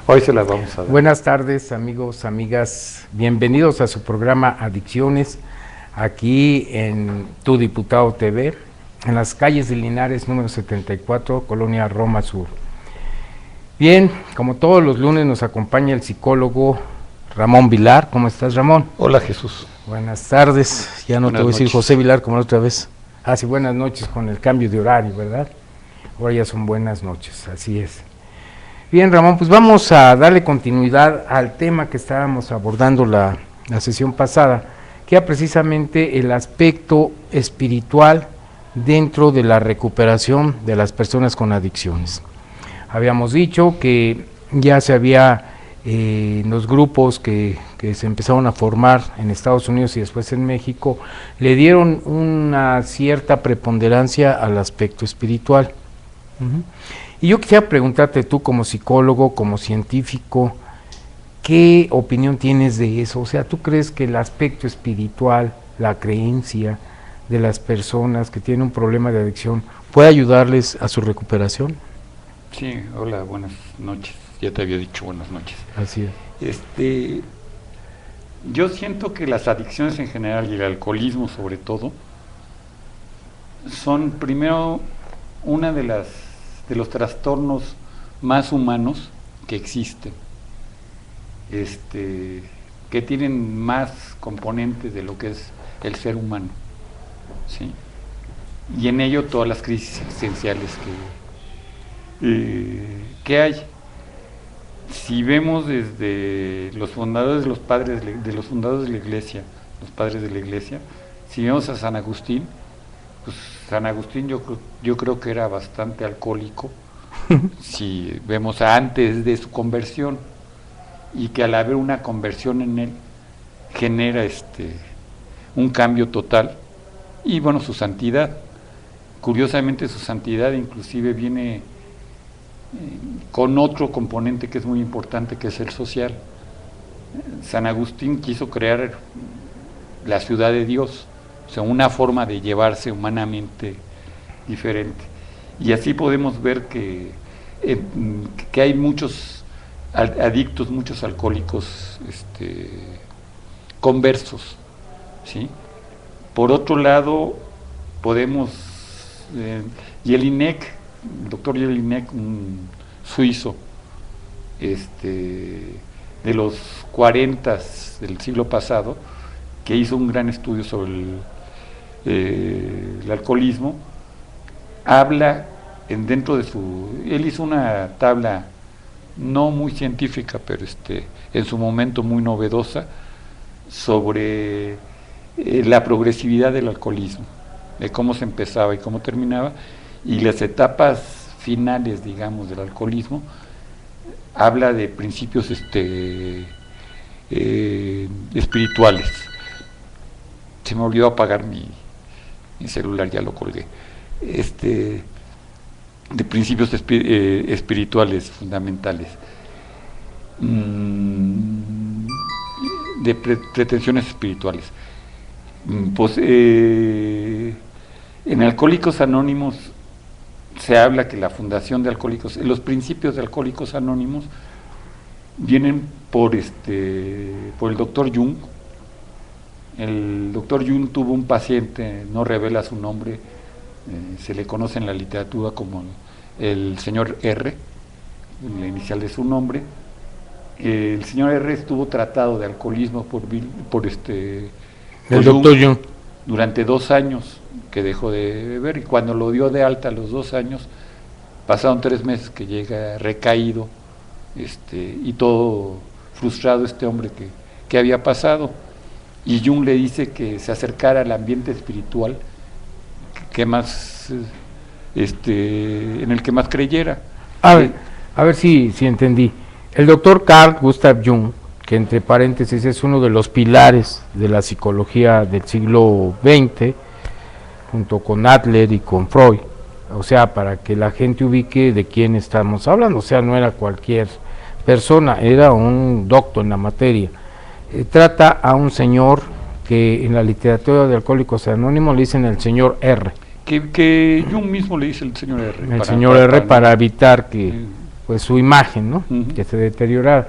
Hoy se las vamos a dar. Buenas tardes, amigos, amigas, bienvenidos a su programa Adicciones, aquí en Tu Diputado TV, en las calles de Linares, número 74, Colonia Roma Sur. Bien, como todos los lunes nos acompaña el psicólogo Ramón Vilar. ¿Cómo estás, Ramón? Hola, Jesús. Buenas tardes, ya no Buenas te voy a decir noches. José Vilar como la otra vez. Ah, sí, buenas noches con el cambio de horario, ¿verdad? Ahora ya son buenas noches, así es. Bien, Ramón, pues vamos a darle continuidad al tema que estábamos abordando la sesión pasada, que era precisamente el aspecto espiritual dentro de la recuperación de las personas con adicciones. Habíamos dicho que ya se había los grupos que se empezaron a formar en Estados Unidos y después en México, le dieron una cierta preponderancia al aspecto espiritual. Y yo quisiera preguntarte tú como psicólogo, como científico, ¿qué opinión tienes de eso? O sea, ¿tú crees que el aspecto espiritual, la creencia de las personas que tienen un problema de adicción puede ayudarles a su recuperación? Sí, hola, buenas noches. Ya te había dicho buenas noches. Así es. Yo siento que las adicciones en general y el alcoholismo sobre todo son primero una de los trastornos más humanos que existen, que tienen más componentes de lo que es el ser humano, ¿sí? Y en ello todas las crisis existenciales que hay. Si vemos desde los fundadores, los padres de los fundadores de la Iglesia, los padres de la Iglesia, si vemos a San Agustín, pues San Agustín yo creo que era bastante alcohólico, si vemos antes de su conversión, y que al haber una conversión en él genera un cambio total, y bueno, su santidad. Curiosamente su santidad inclusive viene con otro componente que es muy importante, que es el social. San Agustín quiso crear la ciudad de Dios, o sea, una forma de llevarse humanamente diferente. Y así podemos ver que hay muchos adictos, muchos alcohólicos conversos, ¿sí? Por otro lado, podemos, Jelinek, el doctor Jelinek, un suizo, de los 40 del siglo pasado, que hizo un gran estudio sobre el alcoholismo, habla dentro de él hizo una tabla no muy científica, pero en su momento muy novedosa, sobre la progresividad del alcoholismo, de cómo se empezaba y cómo terminaba, y las etapas finales, digamos, del alcoholismo. Habla de principios espirituales. Se me olvidó apagar mi celular, ya lo colgué. De principios espirituales fundamentales, de pretensiones espirituales. Pues, en Alcohólicos Anónimos se habla que la fundación de Alcohólicos, los principios de Alcohólicos Anónimos vienen por el doctor Jung. El doctor Jung tuvo un paciente, no revela su nombre, se le conoce en la literatura como el señor R, la inicial de su nombre. El señor R estuvo tratado de alcoholismo por el doctor Jung durante 2 años, que dejó de beber, y cuando lo dio de alta a los 2 años, pasaron 3 meses que llega recaído, y todo frustrado hombre que había pasado, y Jung le dice que se acercara al ambiente espiritual que más en el que más creyera. A ver si entendí. El doctor Carl Gustav Jung, que entre paréntesis es uno de los pilares de la psicología del siglo XX, junto con Adler y con Freud, o sea, para que la gente ubique de quién estamos hablando, o sea, no era cualquier persona, era un doctor en la materia. Trata a un señor que en la literatura de Alcohólicos Anónimos le dicen el señor R. Que Jung mismo le dice el señor R. El señor R para evitar que pues su imagen, ¿no? Ujú. Que se deteriorara.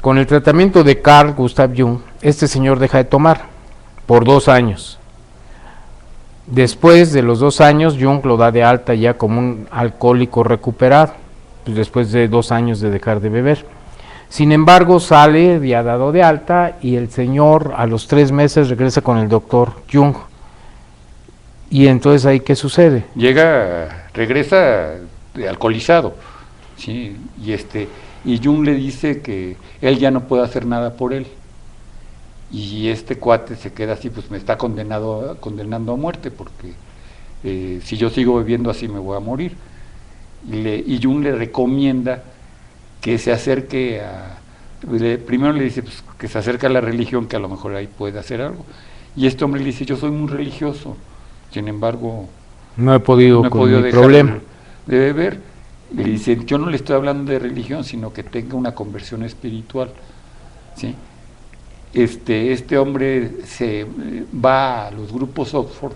Con el tratamiento de Carl Gustav Jung, este señor deja de tomar por 2 años. Después de los 2 años, Jung lo da de alta ya como un alcohólico recuperado, pues después de 2 años de dejar de beber. Sin embargo, sale ya dado de alta y el señor a los 3 meses regresa con el doctor Jung. Y entonces ahí, ¿qué sucede? Regresa alcoholizado, ¿sí? Y Jung le dice que él ya no puede hacer nada por él. Y este cuate se queda así, pues me está condenando a muerte, porque si yo sigo bebiendo así me voy a morir. Y Jung le recomienda que se acerque primero le dice pues, que se acerque a la religión, que a lo mejor ahí puede hacer algo. Y este hombre le dice, yo soy muy religioso, sin embargo no he podido no he con podido mi dejar problema. de beber. Y le dice, yo no le estoy hablando de religión, sino que tenga una conversión espiritual, ¿sí? Este hombre se va a los grupos Oxford,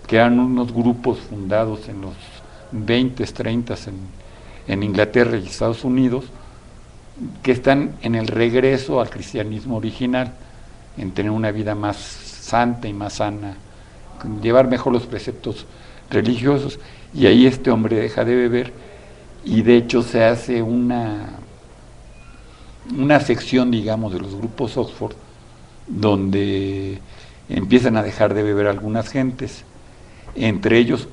que eran unos grupos fundados en los 20s, 30s en Inglaterra y Estados Unidos, que están en el regreso al cristianismo original, en tener una vida más santa y más sana, llevar mejor los preceptos religiosos. Y ahí este hombre deja de beber, y de hecho se hace una sección, digamos, de los grupos Oxford, donde empiezan a dejar de beber algunas gentes, entre ellos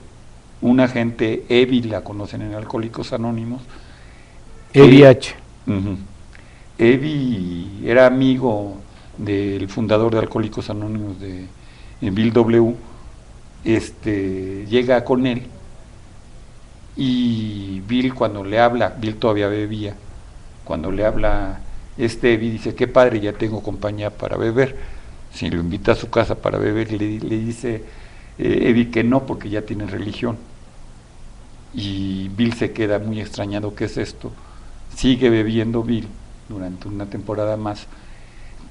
una gente, Evi, la conocen en Alcohólicos Anónimos. EVH. Evi era amigo del fundador de Alcohólicos Anónimos, de Bill W. Llega con él, y Bill, cuando le habla, Bill todavía bebía, cuando le habla Evi, dice, qué padre, ya tengo compañía para beber. Si lo invita a su casa para beber, le dice Evi que no, porque ya tiene religión. Y Bill se queda muy extrañado, ¿qué es esto? Sigue bebiendo Bill durante una temporada más.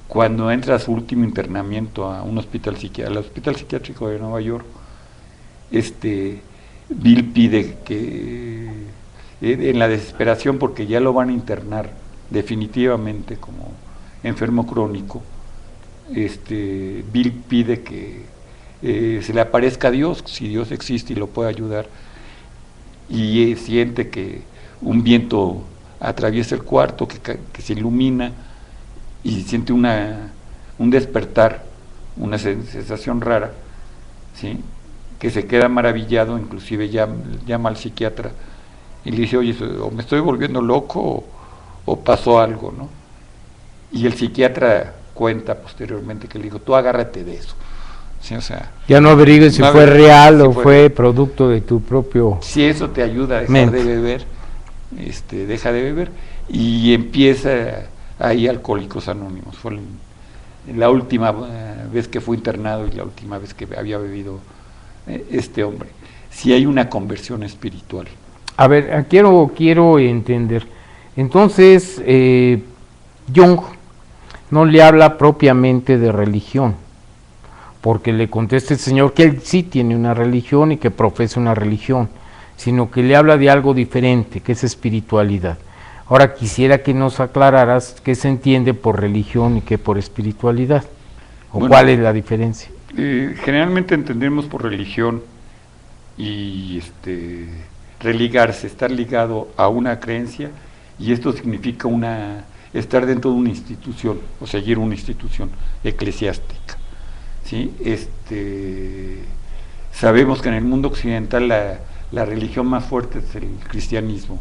Cuando entra a su último internamiento a un hospital al hospital psiquiátrico de Nueva York, Bill pide que, en la desesperación, porque ya lo van a internar definitivamente como enfermo crónico, Bill pide que se le aparezca Dios, si Dios existe y lo puede ayudar, y siente que un viento atraviesa el cuarto, que se ilumina, y siente un despertar, una sensación rara, ¿sí? Que se queda maravillado, inclusive llama al psiquiatra y le dice, oye, o me estoy volviendo loco o pasó algo, ¿no? Y el psiquiatra cuenta posteriormente que le dijo, tú agárrate de eso, ¿sí? O sea, ya no averigues si fue real si o fue producto de tu propio... Si eso te ayuda a dejar de beber, deja de beber, y empieza ahí Alcohólicos Anónimos. Fue la última vez que fue internado y la última vez que había bebido este hombre. Si hay una conversión espiritual. A ver, quiero entender. Entonces, Jung no le habla propiamente de religión, porque le contesta el señor que él sí tiene una religión y que profesa una religión, sino que le habla de algo diferente, que es espiritualidad. Ahora quisiera que nos aclararas qué se entiende por religión y qué por espiritualidad, o cuál es la diferencia. Generalmente entendemos por religión y religarse, estar ligado a una creencia, y esto significa estar dentro de una institución o seguir una institución eclesiástica, ¿sí? Sabemos que en el mundo occidental la religión más fuerte es el cristianismo,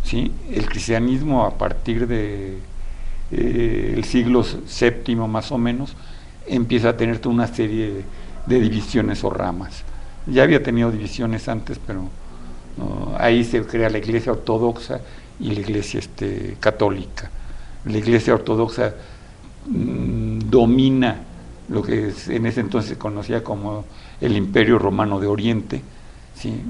¿sí? El cristianismo, a partir de el siglo VII más o menos, empieza a tener toda una serie de divisiones o ramas. Ya había tenido divisiones antes, pero ahí se crea la Iglesia Ortodoxa y la Iglesia Católica. La Iglesia Ortodoxa domina lo que en ese entonces se conocía como el Imperio Romano de Oriente, ¿sí?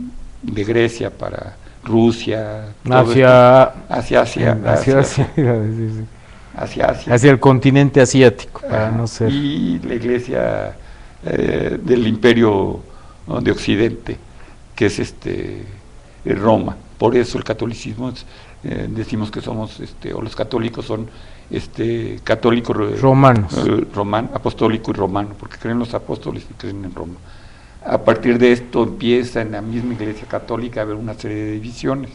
De Grecia para Rusia, hacia el continente asiático, para no ser. Y la Iglesia del Imperio de Occidente, que es Roma. Por eso el catolicismo es decimos que somos, o los católicos son católicos romanos, apostólico y romano, porque creen los apóstoles y creen en Roma. A partir de esto empieza en la misma Iglesia Católica a haber una serie de divisiones,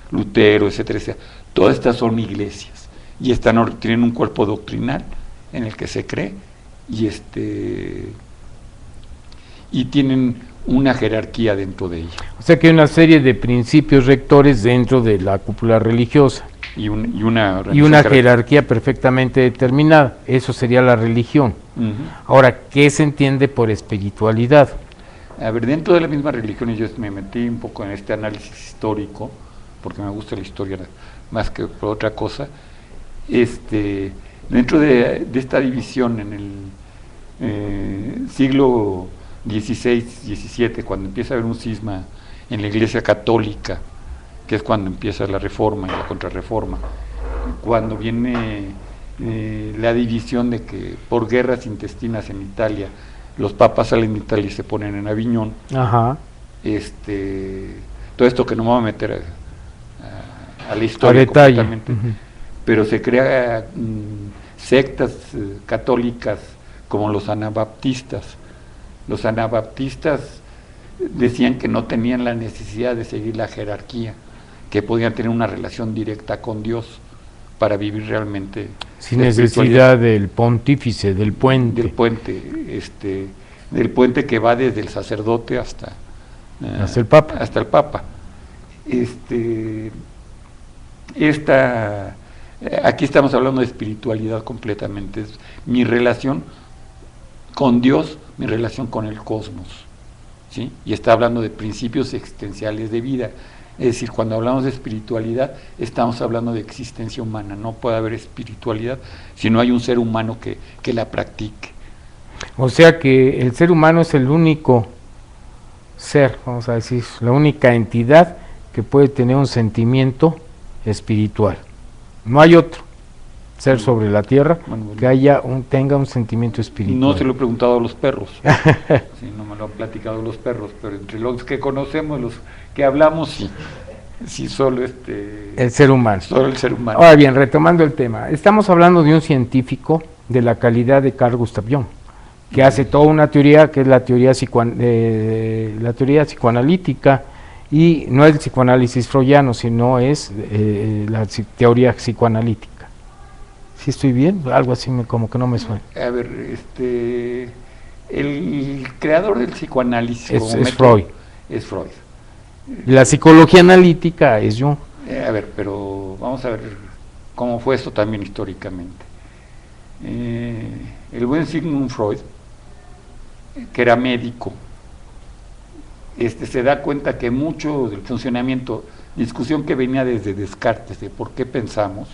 Lutero, etcétera, etcétera. Todas estas son iglesias y tienen un cuerpo doctrinal en el que se cree y tienen una jerarquía dentro de ella. O sea que hay una serie de principios rectores dentro de la cúpula religiosa. Y una jerarquía perfectamente determinada. Eso sería la religión. Ahora, ¿qué se entiende por espiritualidad? A ver, dentro de la misma religión, y yo me metí un poco en este análisis histórico, porque me gusta la historia más que por otra cosa, dentro de esta división en el siglo XVI, XVII, cuando empieza a haber un cisma en la Iglesia Católica, que es cuando empieza la Reforma y la Contrarreforma, cuando viene la división de que por guerras intestinas en Italia, los papas salen de Italia y se ponen en Aviñón. Ajá. Todo esto que no me voy a meter a la historia completamente, pero se crea sectas católicas como los anabaptistas. Los anabaptistas decían que no tenían la necesidad de seguir la jerarquía, que podían tener una relación directa con Dios para vivir realmente sin necesidad del pontífice, del puente. Del puente que va desde el sacerdote hasta el Papa. Hasta el Papa. Aquí estamos hablando de espiritualidad completamente. Es mi relación con Dios, mi relación con el cosmos, ¿sí? Y está hablando de principios existenciales de vida. Es decir, cuando hablamos de espiritualidad, estamos hablando de existencia humana. No puede haber espiritualidad si no hay un ser humano que la practique. O sea que el ser humano es el único ser, vamos a decir, la única entidad que puede tener un sentimiento espiritual. No hay otro ser sobre la tierra que tenga un sentimiento espiritual. No se lo he preguntado a los perros, sí, no me lo han platicado los perros, pero entre los que conocemos, los que hablamos, sí solo el ser humano. Solo el ser humano. Ahora bien, retomando el tema, estamos hablando de un científico de la calidad de Carl Gustav Jung, que hace toda una teoría que es la teoría psicoanalítica, y no es el psicoanálisis freudiano, sino es la teoría psicoanalítica. ¿Sí estoy bien? Algo así como que no me suena. A ver, el creador del psicoanálisis es Freud. Es Freud. La psicología analítica es Jung. A ver, pero vamos a ver cómo fue esto también históricamente. El buen Sigmund Freud, que era médico, se da cuenta que mucho del funcionamiento, discusión que venía desde Descartes, de por qué pensamos,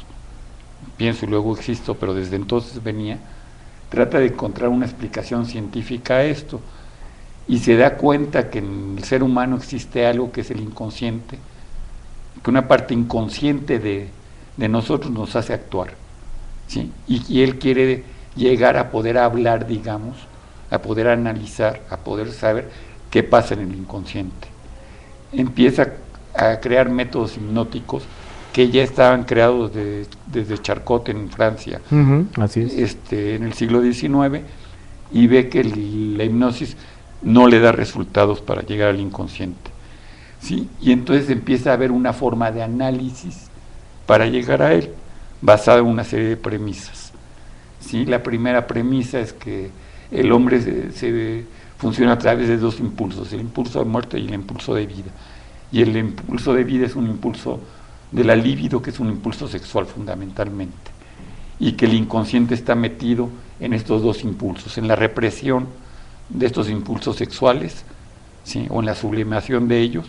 pienso y luego existo, pero desde entonces venía, trata de encontrar una explicación científica a esto, y se da cuenta que en el ser humano existe algo que es el inconsciente, que una parte inconsciente de nosotros nos hace actuar, ¿sí? Y él quiere llegar a poder hablar, digamos, a poder analizar, a poder saber qué pasa en el inconsciente. Empieza a crear métodos hipnóticos que ya estaban creados desde Charcot en Francia, así es. En el siglo XIX, y ve que la hipnosis no le da resultados para llegar al inconsciente, ¿sí? Y entonces empieza a haber una forma de análisis para llegar a él, basada en una serie de premisas, ¿sí? La primera premisa es que el hombre se funciona a través de dos impulsos, el impulso de muerte y el impulso de vida. Y el impulso de vida es un impulso de la libido, que es un impulso sexual fundamentalmente, y que el inconsciente está metido en estos dos impulsos, en la represión de estos impulsos sexuales, ¿sí? O en la sublimación de ellos,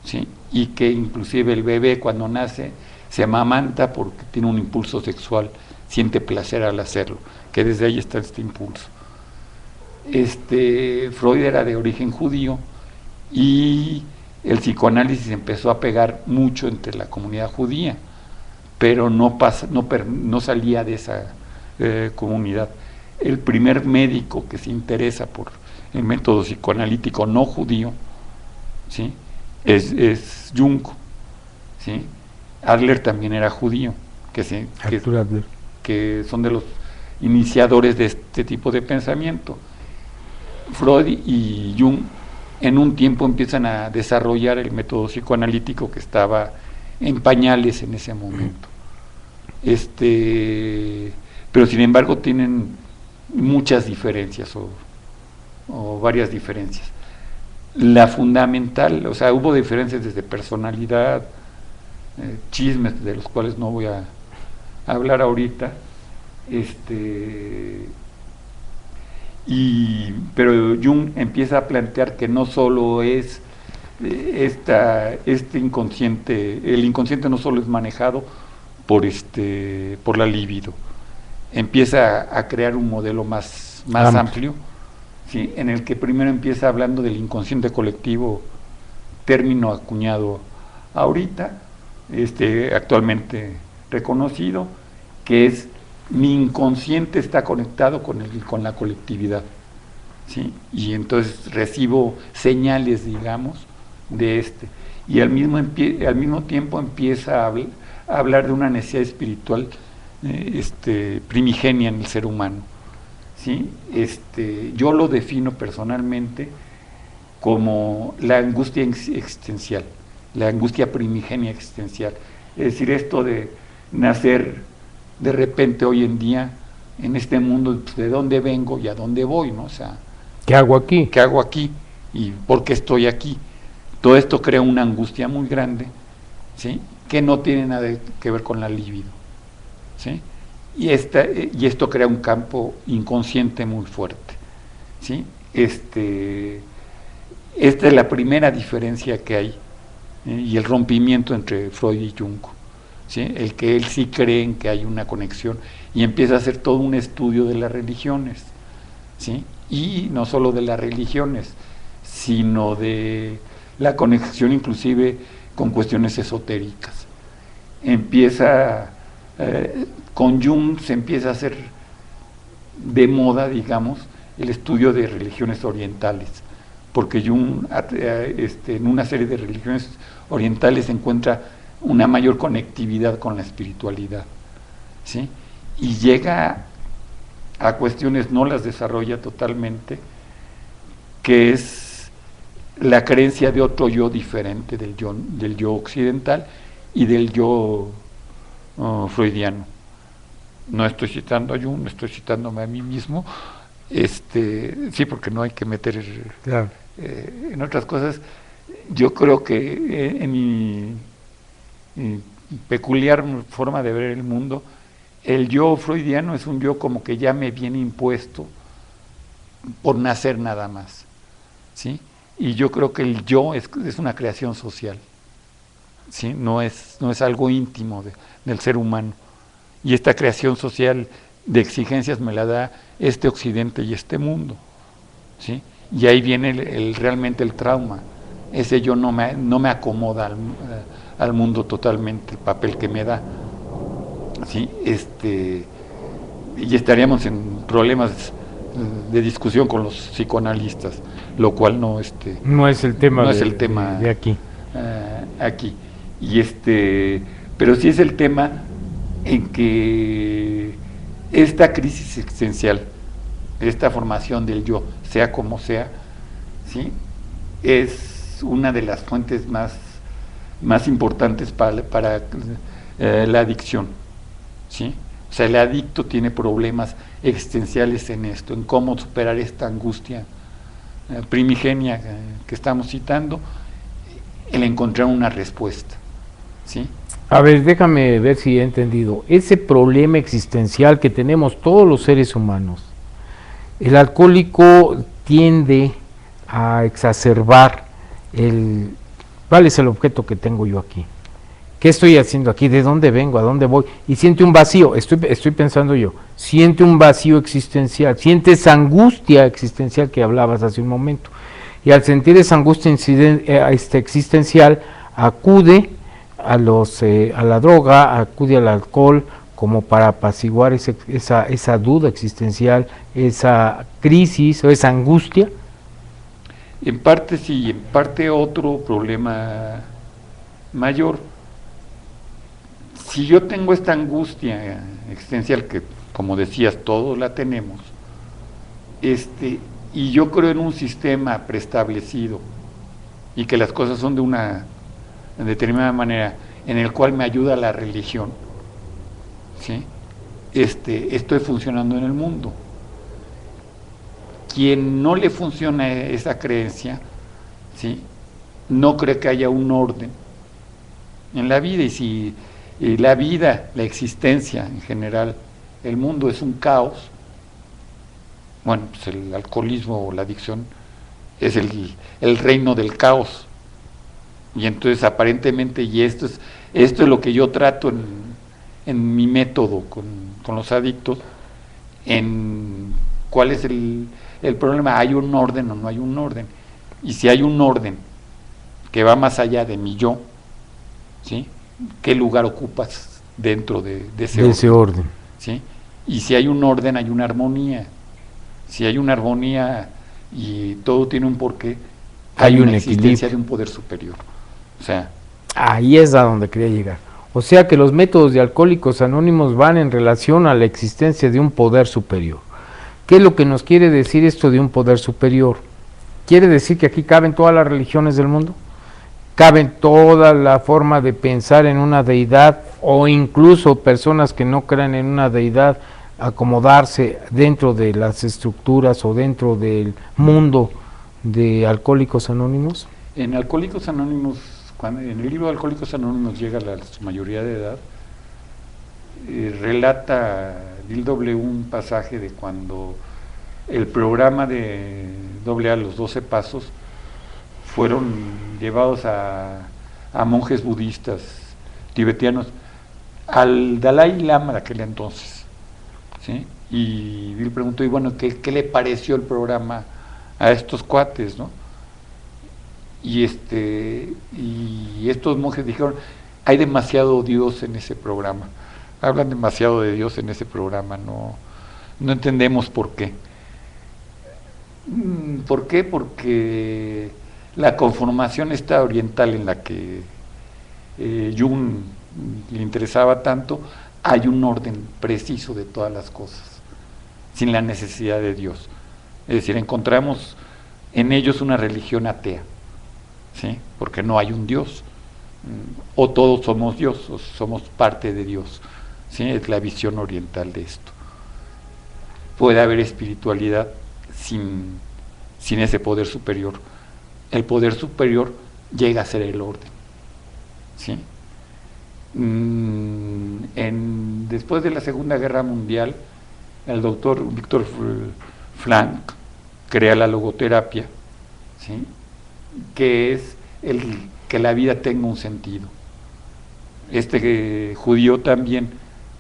¿sí? Y que inclusive el bebé cuando nace se amamanta porque tiene un impulso sexual, siente placer al hacerlo, que desde ahí está este impulso. Freud era de origen judío y el psicoanálisis empezó a pegar mucho entre la comunidad judía, pero no salía de esa comunidad. El primer médico que se interesa por el método psicoanalítico no judío, ¿sí? es Jung, ¿sí? Adler también era judío, Arthur Adler. que son de los iniciadores de este tipo de pensamiento. Freud y Jung en un tiempo empiezan a desarrollar el método psicoanalítico que estaba en pañales en ese momento. Pero sin embargo tienen muchas diferencias o varias diferencias. La fundamental, o sea, hubo diferencias desde personalidad, chismes de los cuales no voy a hablar ahorita, pero Jung empieza a plantear que no solo es este inconsciente, el inconsciente no solo es manejado por la libido, empieza a crear un modelo más amplio, ¿sí? En el que primero empieza hablando del inconsciente colectivo, término acuñado ahorita, actualmente reconocido, que es mi inconsciente está conectado con la colectividad, ¿sí? Y entonces recibo señales, digamos, de y al mismo tiempo empieza a hablar de una necesidad espiritual primigenia en el ser humano, ¿sí? Yo lo defino personalmente como la angustia existencial, la angustia primigenia existencial, es decir, esto de nacer de repente hoy en día en este mundo, pues, de dónde vengo y a dónde voy, ¿no? O sea, ¿qué hago aquí? ¿Qué hago aquí? ¿Y por qué estoy aquí? Todo esto crea una angustia muy grande, ¿sí? Que no tiene nada que ver con la libido, ¿sí? Y esto crea un campo inconsciente muy fuerte, ¿sí? Esta es la primera diferencia que hay, y el rompimiento entre Freud y Jung, ¿sí? El que él sí cree en que hay una conexión y empieza a hacer todo un estudio de las religiones, ¿sí? Y no solo de las religiones, sino de la conexión inclusive con cuestiones esotéricas. Con Jung se empieza a hacer de moda, digamos, el estudio de religiones orientales, porque Jung en una serie de religiones orientales encuentra una mayor conectividad con la espiritualidad, ¿sí? Y llega a cuestiones, no las desarrolla totalmente, que es la creencia de otro yo diferente del yo occidental y del yo freudiano. No estoy citando a Jung, estoy citándome a mí mismo, sí, porque no hay que meter claro. En otras cosas. Yo creo que en mi peculiar forma de ver el mundo, el yo freudiano es un yo como que ya me viene impuesto por nacer nada más, ¿sí? Y yo creo que el yo es una creación social, ¿sí? No es algo íntimo del ser humano. Y esta creación social de exigencias me la da este occidente y este mundo, ¿sí? Y ahí viene realmente el trauma. Ese yo no me acomoda al mundo totalmente, el papel que me da, ¿sí? Y estaríamos en problemas de discusión con los psicoanalistas, lo cual no es el tema de aquí. Aquí. Pero sí es el tema en que esta crisis existencial, esta formación del yo, sea como sea, ¿sí? Es una de las fuentes más importantes para la adicción, ¿sí? O sea, el adicto tiene problemas existenciales en esto, en cómo superar esta angustia primigenia que estamos citando, el encontrar una respuesta, ¿sí? A ver, déjame ver si he entendido. Ese problema existencial que tenemos todos los seres humanos, el alcohólico tiende a exacerbar ¿cuál es el objeto que tengo yo aquí? ¿Qué estoy haciendo aquí? ¿De dónde vengo? ¿A dónde voy? Y siente un vacío, estoy pensando yo, siente un vacío existencial, siente esa angustia existencial que hablabas hace un momento. Y al sentir esa angustia existencial, acude a la droga, acude al alcohol, como para apaciguar esa duda existencial, esa crisis o esa angustia. En parte sí, en parte otro problema mayor si yo tengo esta angustia existencial que, como decías, todos la tenemos, y yo creo en un sistema preestablecido y que las cosas son de una determinada manera, en el cual me ayuda la religión, ¿sí? Estoy funcionando en el mundo. Quien no le funciona esa creencia, ¿sí?, no cree que haya un orden en la vida, y si la vida, la existencia en general, el mundo es un caos, bueno, pues el alcoholismo o la adicción es el reino del caos. Y entonces aparentemente, y esto es lo que yo trato en mi método con los adictos, en cuál es el problema, ¿hay un orden o no hay un orden? Y si hay un orden que va más allá de mi yo, ¿sí?, ¿qué lugar ocupas dentro de ese orden? ¿Sí? Y si hay un orden, hay una armonía. Si hay una armonía y todo tiene un porqué, hay una existencia de un poder superior. O sea, ahí es a donde quería llegar. O sea que los métodos de Alcohólicos Anónimos van en relación a la existencia de un poder superior. ¿Qué es lo que nos quiere decir esto de un poder superior? ¿Quiere decir que aquí caben todas las religiones del mundo? ¿Caben toda la forma de pensar en una deidad, o incluso personas que no creen en una deidad acomodarse dentro de las estructuras o dentro del mundo de Alcohólicos Anónimos? En Alcohólicos Anónimos, en el libro de Alcohólicos Anónimos llega a la mayoría de edad, relata Bill W. un pasaje de cuando el programa de AA, los 12 pasos, fueron llevados a monjes budistas tibetanos, al Dalai Lama de aquel entonces, ¿sí? Y Bill preguntó, y bueno, ¿qué le pareció el programa a estos cuates, no? Y estos monjes dijeron, hay demasiado Dios en ese programa, hablan demasiado de Dios en ese programa, no entendemos por qué. ¿Por qué? Porque la conformación esta oriental en la que Jung le interesaba tanto, hay un orden preciso de todas las cosas, sin la necesidad de Dios. Es decir, encontramos en ellos una religión atea, ¿sí?, porque no hay un Dios, o todos somos Dios, o somos parte de Dios, ¿sí? Es la visión oriental de esto. Puede haber espiritualidad sin ese poder superior. El poder superior llega a ser el orden, ¿sí? Después de la Segunda Guerra Mundial, el doctor Víctor Frank crea la logoterapia, ¿sí?, que es que la vida tenga un sentido. Judío también,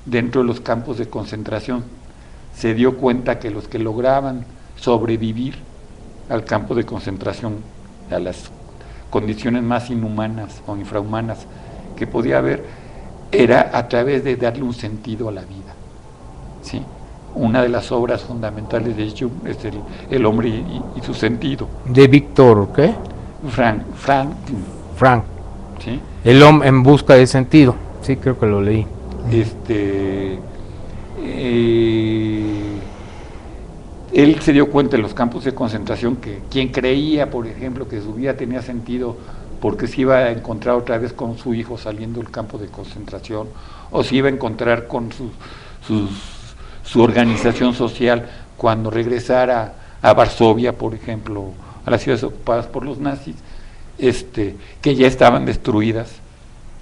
dentro de los campos de concentración, se dio cuenta que los que lograban sobrevivir al campo de concentración, a las condiciones más inhumanas o infrahumanas que podía haber, era a través de darle un sentido a la vida, ¿sí? Una de las obras fundamentales de Jung es el hombre y su sentido. ¿De Víctor qué? Frank. ¿Sí? El hombre en busca de sentido. Sí, creo que lo leí. Él se dio cuenta en los campos de concentración que quien creía, por ejemplo, que su vida tenía sentido porque se iba a encontrar otra vez con su hijo saliendo del campo de concentración, o se iba a encontrar con su organización social cuando regresara a Varsovia, por ejemplo, a las ciudades ocupadas por los nazis, que ya estaban destruidas.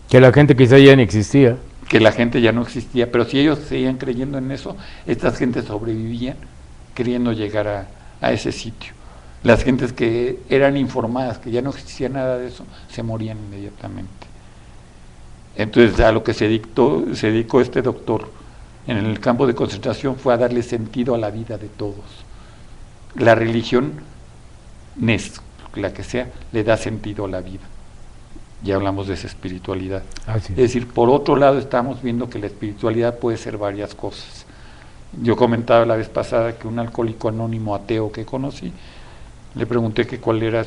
Que la gente quizá ya no existía. Que la gente ya no existía, pero si ellos seguían creyendo en eso, estas gentes sobrevivían queriendo llegar a ese sitio. Las gentes que eran informadas que ya no existía nada de eso, se morían inmediatamente. Entonces, a lo que se dedicó este doctor en el campo de concentración fue a darle sentido a la vida de todos. La religión, la que sea, le da sentido a la vida. Ya hablamos de esa espiritualidad. Así. Es decir, por otro lado estamos viendo que la espiritualidad puede ser varias cosas. Yo comentaba la vez pasada que un alcohólico anónimo ateo que conocí, le pregunté que cuál era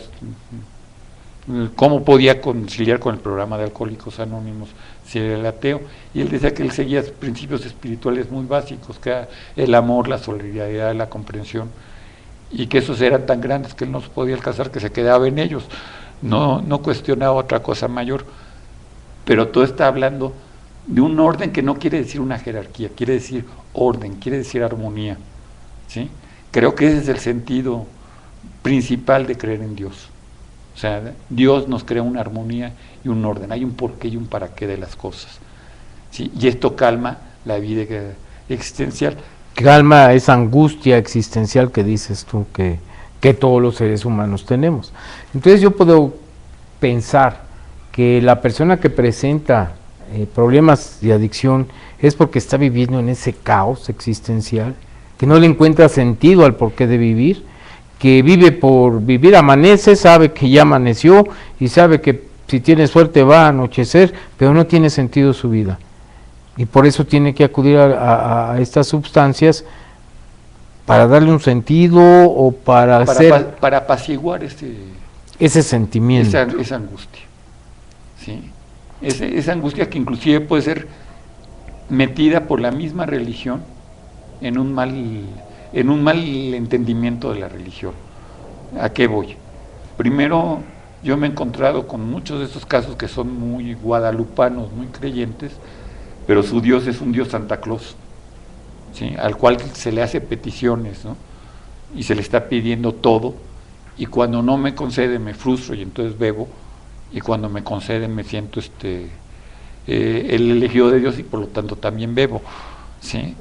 cómo podía conciliar con el programa de Alcohólicos Anónimos si era el ateo, y él decía que él seguía principios espirituales muy básicos, que era el amor, la solidaridad, la comprensión, y que esos eran tan grandes que él no se podía alcanzar, que se quedaba en ellos, no cuestionaba otra cosa mayor. Pero todo está hablando de un orden que no quiere decir una jerarquía, quiere decir orden, quiere decir armonía, ¿sí? Creo que ese es el sentido principal de creer en Dios. O sea, Dios nos crea una armonía y un orden, hay un porqué y un para qué de las cosas, ¿sí? Y esto calma la vida existencial. Calma esa angustia existencial que dices tú que todos los seres humanos tenemos. Entonces yo puedo pensar que la persona que presenta problemas de adicción es porque está viviendo en ese caos existencial, que no le encuentra sentido al porqué de vivir, que vive por vivir, amanece, sabe que ya amaneció y sabe que si tiene suerte va a anochecer, pero no tiene sentido su vida. Y por eso tiene que acudir a estas sustancias para darle un sentido o para apaciguar ese sentimiento. Esa angustia. ¿Sí? Esa angustia que inclusive puede ser metida por la misma religión en un mal entendimiento de la religión. ¿A qué voy? Primero, yo me he encontrado con muchos de esos casos que son muy guadalupanos, muy creyentes, pero su Dios es un Dios Santa Claus, ¿sí? Al cual se le hace peticiones, ¿no? Y se le está pidiendo todo, y cuando no me concede me frustro y entonces bebo, y cuando me concede me siento el elegido de Dios y por lo tanto también bebo, ¿sí?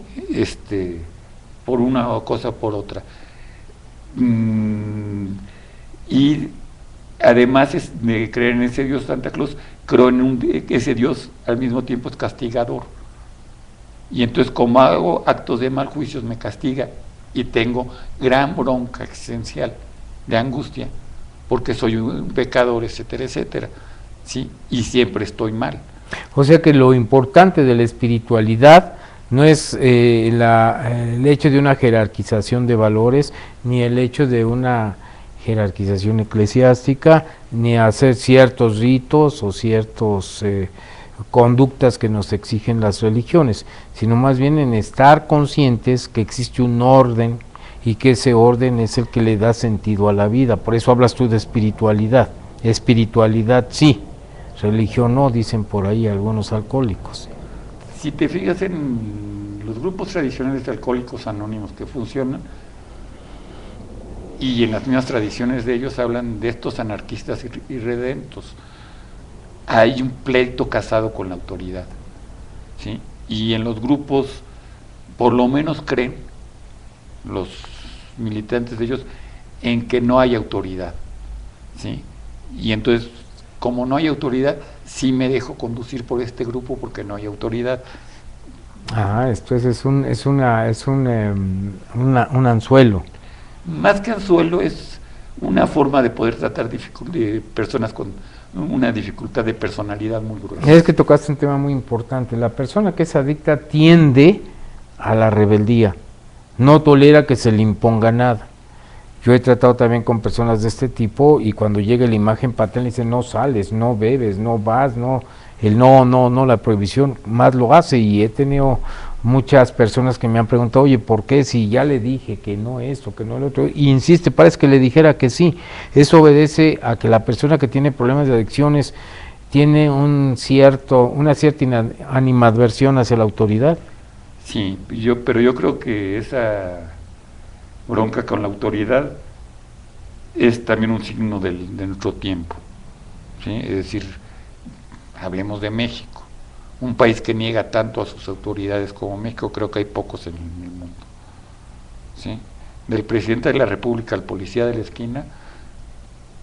Por una cosa o por otra. Y además de creer en ese Dios Santa Claus, creo en ese Dios al mismo tiempo es castigador. Y entonces como hago actos de mal juicios me castiga y tengo gran bronca existencial de angustia porque soy un pecador, etcétera, etcétera, ¿sí? Y siempre estoy mal. O sea que lo importante de la espiritualidad no es el hecho de una jerarquización de valores, ni el hecho de una jerarquización eclesiástica, ni hacer ciertos ritos o ciertos conductas que nos exigen las religiones, sino más bien en estar conscientes que existe un orden y que ese orden es el que le da sentido a la vida. Por eso hablas tú de espiritualidad. Espiritualidad sí, religión no, dicen por ahí algunos alcohólicos. Si te fijas en los grupos tradicionales de Alcohólicos Anónimos que funcionan, y en las mismas tradiciones de ellos hablan de estos anarquistas irredentos, hay un pleito casado con la autoridad, ¿sí? Y en los grupos, por lo menos creen los militantes de ellos en que no hay autoridad, ¿sí? Y entonces, como no hay autoridad, sí me dejo conducir por este grupo porque no hay autoridad. Esto es un anzuelo. Más que anzuelo, es una forma de poder tratar de personas con una dificultad de personalidad muy gruesa. Es que tocaste un tema muy importante. La persona que es adicta tiende a la rebeldía, no tolera que se le imponga nada. Yo he tratado también con personas de este tipo y cuando llega la imagen paterna dicen no sales, no bebes, no vas, no, la prohibición más lo hace. Y he tenido muchas personas que me han preguntado, oye, ¿por qué si ya le dije que no esto, que no lo otro? Y insiste, parece que le dijera que sí. Eso obedece a que la persona que tiene problemas de adicciones tiene una cierta animadversión hacia la autoridad. Sí, pero yo creo que esa bronca con la autoridad es también un signo de nuestro tiempo, ¿sí? Es decir, hablemos de México, un país que niega tanto a sus autoridades como México, creo que hay pocos en el mundo, ¿sí? Del presidente de la República al policía de la esquina,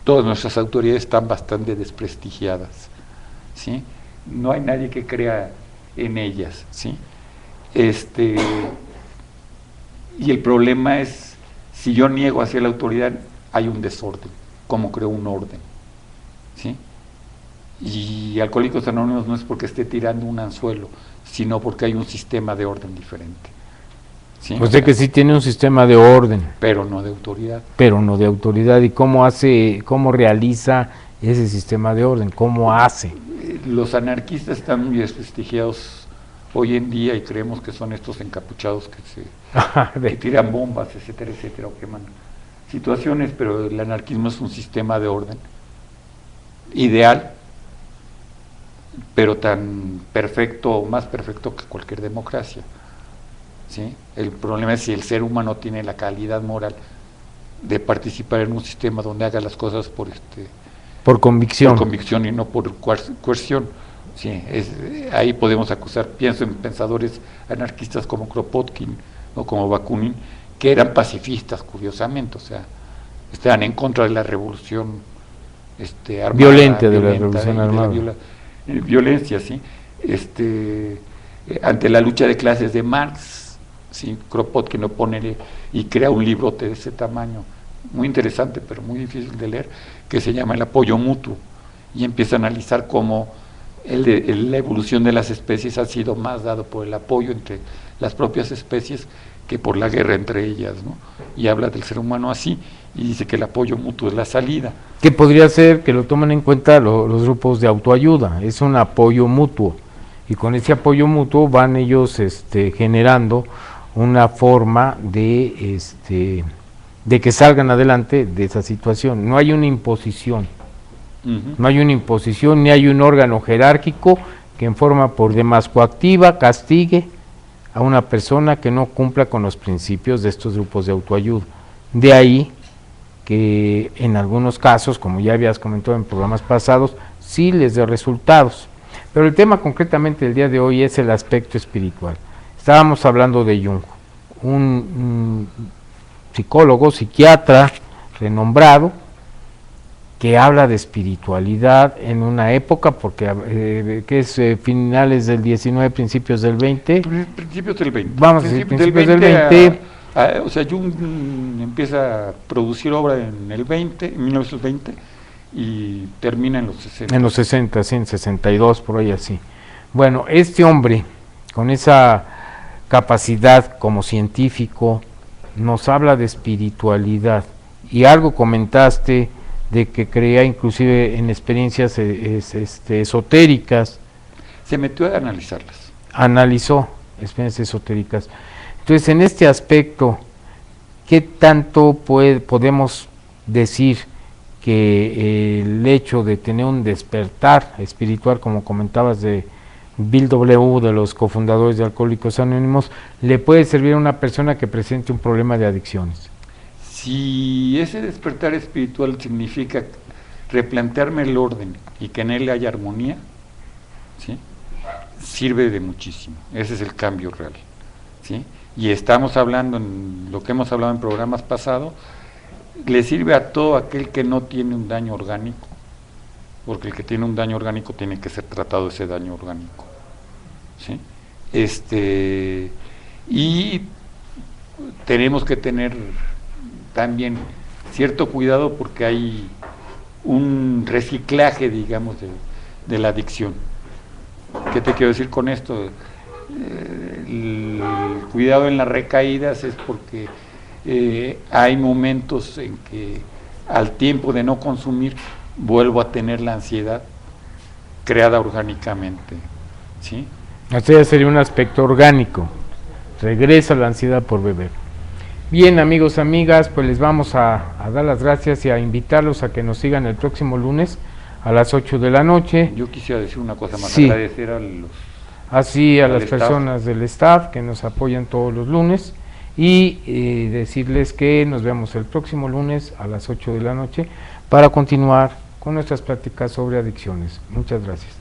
todas nuestras autoridades están bastante desprestigiadas, ¿sí? No hay nadie que crea en ellas, ¿sí? Y el problema es, si yo niego hacia la autoridad, hay un desorden, como creo un orden, ¿sí? Y Alcohólicos Anónimos no es porque esté tirando un anzuelo, sino porque hay un sistema de orden diferente, ¿sí? O sea que sí tiene un sistema de orden. Pero no de autoridad. Pero no de autoridad. ¿Y cómo realiza ese sistema de orden, cómo hace. Los anarquistas están muy desprestigiados hoy en día y creemos que son estos encapuchados que tiran bombas, etcétera, etcétera, o queman situaciones, pero el anarquismo es un sistema de orden ideal, pero tan perfecto o más perfecto que cualquier democracia, ¿sí? El problema es si el ser humano tiene la calidad moral de participar en un sistema donde haga las cosas por convicción. Por convicción y no por coerción. Sí, ahí podemos acusar, pienso en pensadores anarquistas como Kropotkin o como Bakunin, que eran pacifistas, curiosamente, o sea, estaban en contra de la revolución armada, violenta, de la revolución armada. De la violencia, sí, ante la lucha de clases de Marx, sí, Kropotkin opone y crea un librote de ese tamaño, muy interesante, pero muy difícil de leer, que se llama El apoyo mutuo, y empieza a analizar cómo la evolución de las especies ha sido más dado por el apoyo entre las propias especies que por la guerra entre ellas, ¿no? Y habla del ser humano así, y dice que el apoyo mutuo es la salida. Que podría ser que lo tomen en cuenta los grupos de autoayuda, es un apoyo mutuo, y con ese apoyo mutuo van ellos generando una forma de que salgan adelante de esa situación. No hay una imposición, no hay una imposición, ni hay un órgano jerárquico que en forma por demás coactiva castigue a una persona que no cumpla con los principios de estos grupos de autoayuda. De ahí que en algunos casos, como ya habías comentado en programas pasados, sí les dé resultados. Pero el tema concretamente del día de hoy es el aspecto espiritual. Estábamos hablando de Jung, un psicólogo, psiquiatra renombrado, que habla de espiritualidad en una época, porque que es finales del 19, principios del 20. Principios del 20. Vamos a decir, principios del 20. O sea, Jung empieza a producir obra en el 1920, y termina en los 60. En los 60, sí, en 62, por ahí así. Bueno, este hombre, con esa capacidad como científico, nos habla de espiritualidad, y algo comentaste de que creía inclusive en experiencias esotéricas. Se metió a analizarlas. Analizó experiencias esotéricas. Entonces, en este aspecto, ¿qué tanto podemos decir que el hecho de tener un despertar espiritual, como comentabas de Bill W., de los cofundadores de Alcohólicos Anónimos, le puede servir a una persona que presente un problema de adicciones? Si ese despertar espiritual significa replantearme el orden y que en él haya armonía, ¿sí?, sirve de muchísimo. Ese es el cambio real, ¿sí? Y estamos hablando, en lo que hemos hablado en programas pasados, le sirve a todo aquel que no tiene un daño orgánico, porque el que tiene un daño orgánico tiene que ser tratado ese daño orgánico, ¿sí? Y tenemos que tener también cierto cuidado, porque hay un reciclaje, digamos, de la adicción. ¿Qué te quiero decir con esto? El cuidado en las recaídas es porque hay momentos en que al tiempo de no consumir vuelvo a tener la ansiedad creada orgánicamente, ¿sí? Esto ya sería un aspecto orgánico, regresa la ansiedad por beber. Bien, amigos, amigas, pues les vamos a dar las gracias y a invitarlos a que nos sigan el próximo lunes a las 8 de la noche. Yo quisiera decir una cosa más, sí, agradecer a los... Así a las personas del staff que nos apoyan todos los lunes, y decirles que nos vemos el próximo lunes a las 8 de la noche para continuar con nuestras pláticas sobre adicciones. Muchas gracias.